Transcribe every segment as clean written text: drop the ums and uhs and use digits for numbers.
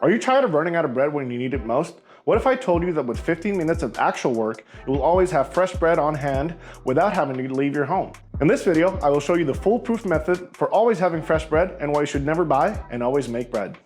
Are you tired of running out of bread when you need it most? What if I told you that with 15 minutes of actual work, you will always have fresh bread on hand without having to leave your home? In this video, I will show you the foolproof method for always having fresh bread and why you should never buy and always make bread.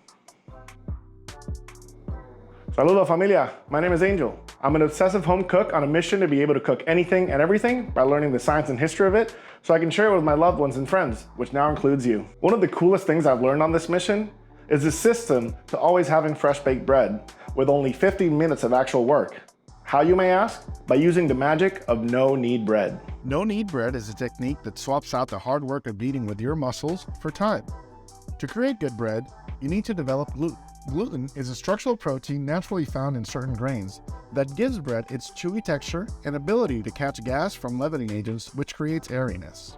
Saludos familia, my name is Angel. I'm an obsessive home cook on a mission to be able to cook anything and everything by learning the science and history of it so I can share it with my loved ones and friends, which now includes you. One of the coolest things I've learned on this mission is the system to always having fresh baked bread with only 15 minutes of actual work. How, you may ask? By using the magic of no-knead bread. No-knead bread is a technique that swaps out the hard work of beating with your muscles for time. To create good bread, you need to develop gluten. Gluten is a structural protein naturally found in certain grains that gives bread its chewy texture and ability to catch gas from leavening agents, which creates airiness.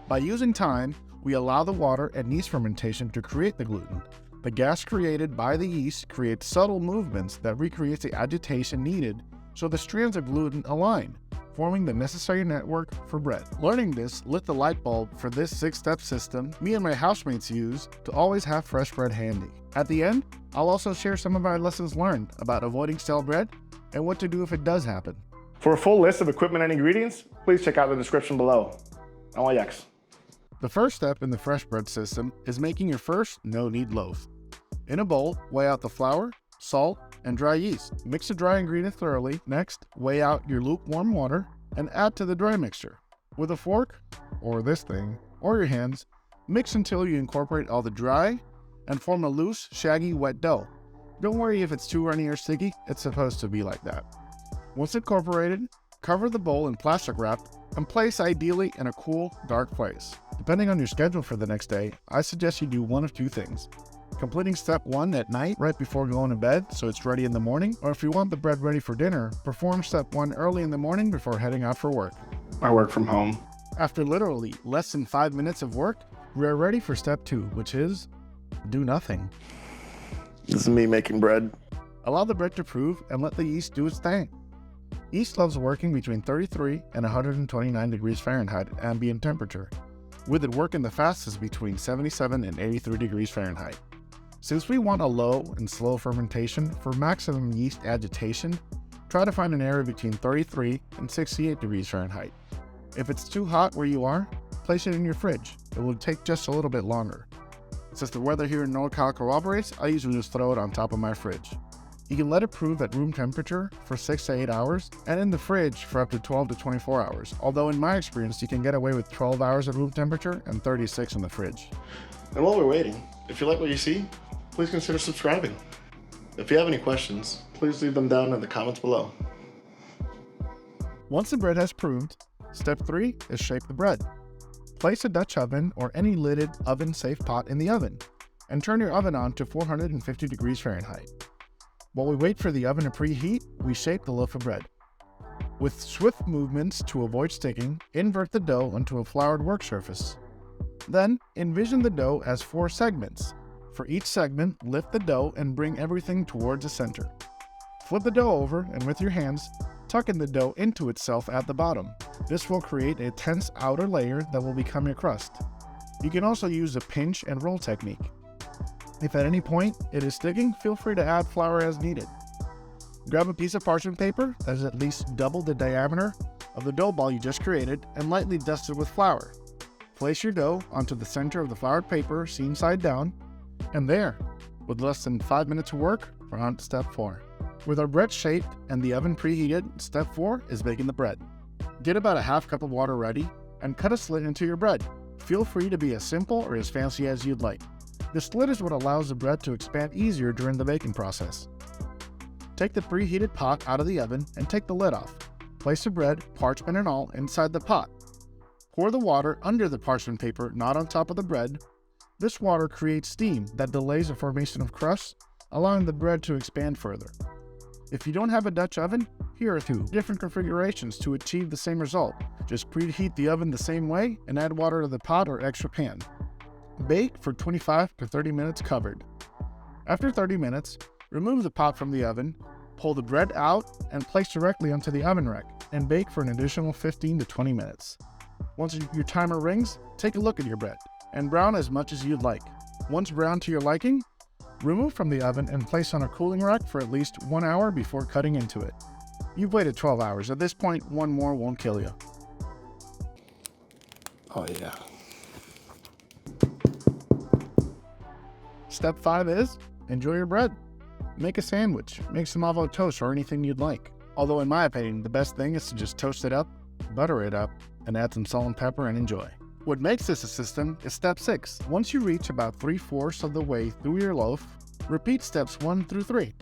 By using time, we allow the water and yeast fermentation to create the gluten. The gas created by the yeast creates subtle movements that recreates the agitation needed so the strands of gluten align, forming the necessary network for bread. Learning this lit the light bulb for this 6-step system me and my housemates use to always have fresh bread handy. At the end, I'll also share some of my lessons learned about avoiding stale bread and what to do if it does happen. For a full list of equipment and ingredients, please check out the description below. Alayaks. The first step in the fresh bread system is making your first no-knead loaf. In a bowl, weigh out the flour, salt, and dry yeast. Mix the dry ingredient thoroughly. Next, weigh out your lukewarm water and add to the dry mixture. With a fork, or this thing, or your hands, mix until you incorporate all the dry and form a loose, shaggy, wet dough. Don't worry if it's too runny or sticky, it's supposed to be like that. Once incorporated, cover the bowl in plastic wrap and place ideally in a cool, dark place. Depending on your schedule for the next day, I suggest you do one of two things. Completing step 1 at night right before going to bed so it's ready in the morning, or if you want the bread ready for dinner, perform step 1 early in the morning before heading out for work. I work from home. After literally less than 5 minutes of work, we are ready for step 2, which is do nothing. This is me making bread. Allow the bread to prove and let the yeast do its thing. Yeast loves working between 33 and 129 degrees Fahrenheit at ambient temperature, with it working the fastest between 77 and 83 degrees Fahrenheit. Since we want a low and slow fermentation for maximum yeast agitation, try to find an area between 33 and 68 degrees Fahrenheit. If it's too hot where you are, place it in your fridge. It will take just a little bit longer. Since the weather here in NorCal cooperates, I usually just throw it on top of my fridge. You can let it prove at room temperature for 6 to 8 hours and in the fridge for up to 12 to 24 hours. Although in my experience, you can get away with 12 hours at room temperature and 36 in the fridge. And while we're waiting, if you like what you see, please consider subscribing. If you have any questions, please leave them down in the comments below. Once the bread has proved, step 3 is shape the bread. Place a Dutch oven or any lidded oven-safe pot in the oven and turn your oven on to 450 degrees Fahrenheit. While we wait for the oven to preheat, we shape the loaf of bread. With swift movements to avoid sticking, invert the dough onto a floured work surface. Then, envision the dough as 4 segments. For each segment, lift the dough and bring everything towards the center. Flip the dough over and with your hands, tuck in the dough into itself at the bottom. This will create a tense outer layer that will become your crust. You can also use a pinch and roll technique. If at any point it is sticking, feel free to add flour as needed. Grab a piece of parchment paper that is at least double the diameter of the dough ball you just created and lightly dust it with flour. Place your dough onto the center of the floured paper, seam side down, and there, with less than 5 minutes of work, we're on to step 4. With our bread shaped and the oven preheated, step 4 is baking the bread. Get about a half cup of water ready and cut a slit into your bread. Feel free to be as simple or as fancy as you'd like. The slit is what allows the bread to expand easier during the baking process. Take the preheated pot out of the oven and take the lid off. Place the bread, parchment and all, inside the pot. Pour the water under the parchment paper, not on top of the bread. This water creates steam that delays the formation of crusts, allowing the bread to expand further. If you don't have a Dutch oven, here are 2 different configurations to achieve the same result. Just preheat the oven the same way and add water to the pot or extra pan. Bake for 25 to 30 minutes covered. After 30 minutes, remove the pot from the oven, pull the bread out, and place directly onto the oven rack, and bake for an additional 15 to 20 minutes. Once your timer rings, take a look at your bread, and brown as much as you'd like. Once brown to your liking, Remove from the oven and place on a cooling rack for at least 1 hour before cutting into it. You've waited 12 hours. At this point, one more won't kill you. Oh yeah. Step 5 is enjoy your bread. Make a sandwich, make some avocado toast or anything you'd like. Although in my opinion, the best thing is to just toast it up, butter it up, and add some salt and pepper and enjoy. What makes this a system is step 6. Once you reach about 3/4 of the way through your loaf, repeat steps 1 through 3.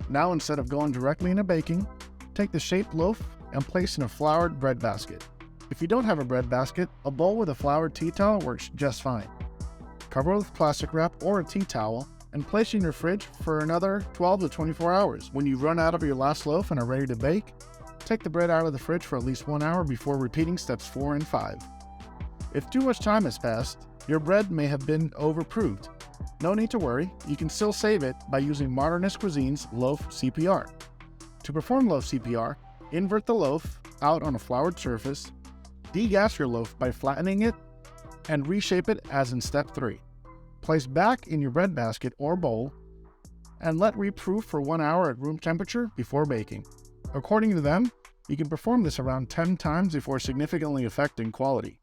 Now instead of going directly into baking, take the shaped loaf and place in a floured bread basket. If you don't have a bread basket, a bowl with a floured tea towel works just fine. Cover with plastic wrap or a tea towel and place in your fridge for another 12 to 24 hours. When you run out of your last loaf and are ready to bake, take the bread out of the fridge for at least 1 hour before repeating steps 4 and 5. If too much time has passed, your bread may have been overproofed. No need to worry, you can still save it by using Modernist Cuisine's Loaf CPR. To perform Loaf CPR, invert the loaf out on a floured surface, degas your loaf by flattening it, and reshape it as in step 3. Place back in your bread basket or bowl, and let reproof for 1 hour at room temperature before baking. According to them, you can perform this around 10 times before significantly affecting quality.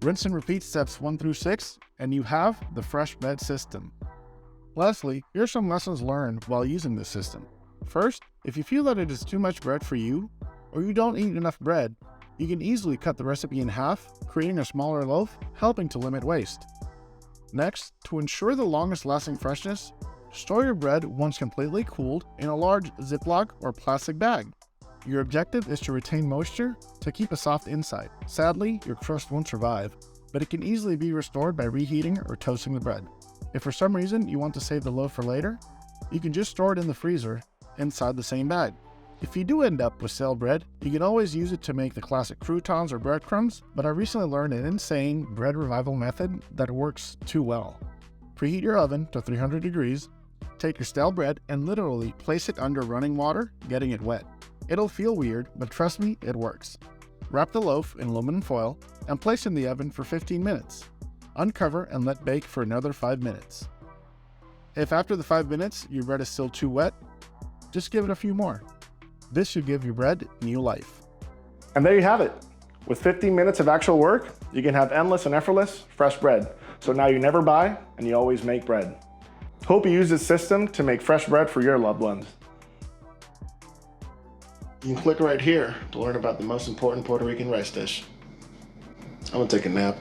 Rinse and repeat steps 1 through 6, and you have the fresh bread system. Lastly, here are some lessons learned while using this system. First, if you feel that it is too much bread for you, or you don't eat enough bread, you can easily cut the recipe in half, creating a smaller loaf, helping to limit waste. Next, to ensure the longest lasting freshness, store your bread once completely cooled in a large Ziploc or plastic bag. Your objective is to retain moisture to keep a soft inside. Sadly, your crust won't survive, but it can easily be restored by reheating or toasting the bread. If for some reason you want to save the loaf for later, you can just store it in the freezer inside the same bag. If you do end up with stale bread, you can always use it to make the classic croutons or breadcrumbs, but I recently learned an insane bread revival method that works too well. Preheat your oven to 300 degrees, take your stale bread and literally place it under running water, getting it wet. It'll feel weird, but trust me, it works. Wrap the loaf in aluminum foil and place in the oven for 15 minutes. Uncover and let bake for another 5 minutes. If after the 5 minutes your bread is still too wet, just give it a few more. This should give your bread new life. And there you have it. With 15 minutes of actual work, you can have endless and effortless fresh bread. So now you never buy and you always make bread. Hope you use this system to make fresh bread for your loved ones. You can click right here to learn about the most important Puerto Rican rice dish. I'm gonna take a nap.